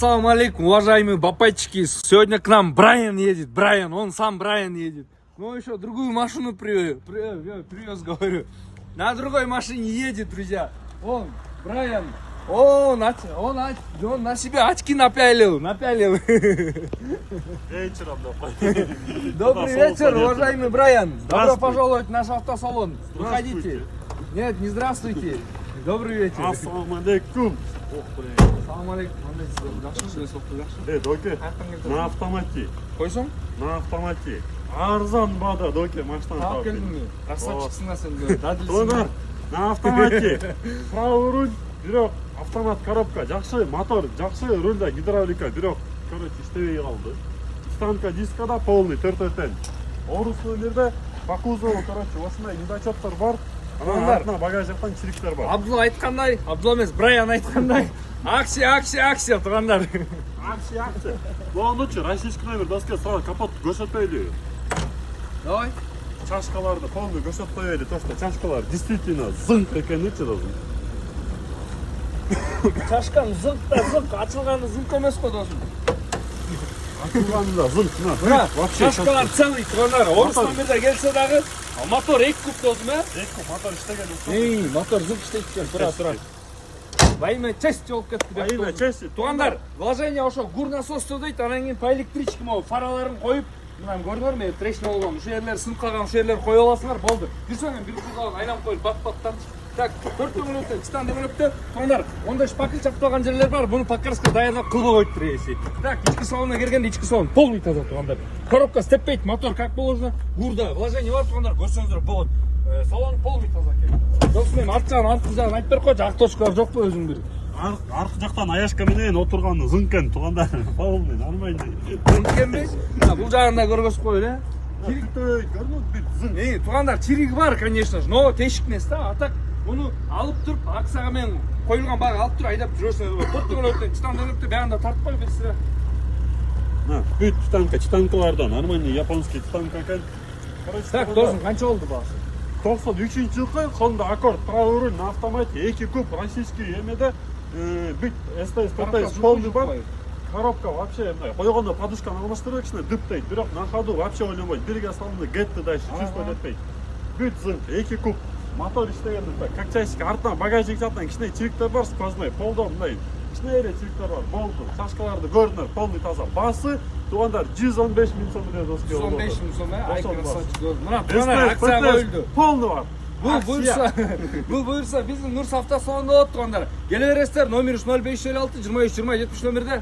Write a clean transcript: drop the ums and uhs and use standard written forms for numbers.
Ассаламу алейкум, уважаемые бапайчики. Сегодня к нам Брайан едет. Он сам Брайан едет. Ну, еще другую машину привез, говорю. На другой машине едет, друзья. Он, Брайан. Он на себя очки напялил. Вечером, Добрый вечер, уважаемый Брайан. Добро пожаловать в наш автосалон. Выходите. Нет, не здравствуйте. Добрый вечер. Ассаламу алейкум. Ассаламу алейкум. Доке, на автомате. Қойсың? На автомате. Арзан бада, доке, машинаны Алып тауып келдің келдім. бе? Красавчиксың сен де. Донор, на автомате. Правый руль, бирок автомат коробка, жакшы мотор, жакшы рульда гидравлика, бирок короче иштебей калды. Станка дискада полный, төртөтөн. Орусу жерде по кузову, короче, ушундай недочеттор бар. Анан артына багаж жактан чириктер бар. Абдулла айткандай, Абдулла эмес, Брайан айткандай. Акция, тугандар. Акция. Болондучу, российский номер доска сразу капот көрсөтпөйлү. Давай. Чашкаларды полный көрсөтпөй эле, то что чашкалар действительно зыңк экеничи досум. Чашкан зыңк, ачылганы зыңк эмес го досум. Ачылганда зыңк, Мына вообще чашкалар целый, тугандар. Орус номерде келсе дагы, мотор 2 куб досум, э? 2 куб мотор иштеген. Мотор зыңк иштейт экен, тура. Во имя чести болуп кетти. Во имя чести. Тугандар, вложение ошо гур насосто дейт, анан кийин по электричке могу фараларын коюп, мына көрдүңөрбү, трешна болгон, ушул жерлер сынып калган, ушул жерлер кое аласыңар, болду. Жүрсөң бир курган айланып коюп, бат. Так, 4 дөңгөлөктө, чистан дөңгөлөктө, тугандар, онда шпакыл чапталган жерлер бар, буну покрыска даярдап кылбой коюптур эси. Так, ички салонуна киргенде ички салон полный таза, тугандар. Коробка степпейт, мотор как положено, гурда вложение бар, тугандар, көрсөңүздөр болот. Салон полный таза экен. Досум эми арт жагын айтып берип койчу, ак точкалар жокпу өзүң бир. Аркы жактан аяшка менен отурганы зыңкен тугандар. Полный, нормальный. Зыңкенби? Бул жагында көргөзүп коелу, э? Чириктэй көрдүңүз бир зың. Тугандар, чириги бар, конечно же, но тешик эмес да. А так, муну алып туруп, аксага менен коюлган бага алып туруп айдап жүрөсүңөр. Төртөңөлөктөн, чистан дөңгөлөктө баягында тартып кой бир сыра. Бүт читанкалардан, нормальный японский читанка экен. Так, досум, канча болду баасы? 93-жылкы Honda Accord правый руль на автомате, 2 куб российский эмеде бүт СТС ПТС полный бар. Коробка вообще койгондо подушканы алмаштырып кичине дыптайт, бирок на ходу вообще ойлонбойт. Бирге салынды гетти дальше чувствовать этпейт. Бүт зыңк, 2 куб мотор иштегенде как часик артынан багажник жактан кичине чириктер бар, сквозной полдо мындай кичине эле чириктер бар. Болду. Чашкаларды көрдүңөр, полный таза. Басы тугандар 115 000 сом менен доски. 115 000 сом, э? Ай, красавчик. Мына тугандар акция коюлду. Полный бар. Бул буюрса биздин Нурс автосалонунда болот, тугандар. Келе бересиздер, номер 0556 23 20 70 номерде.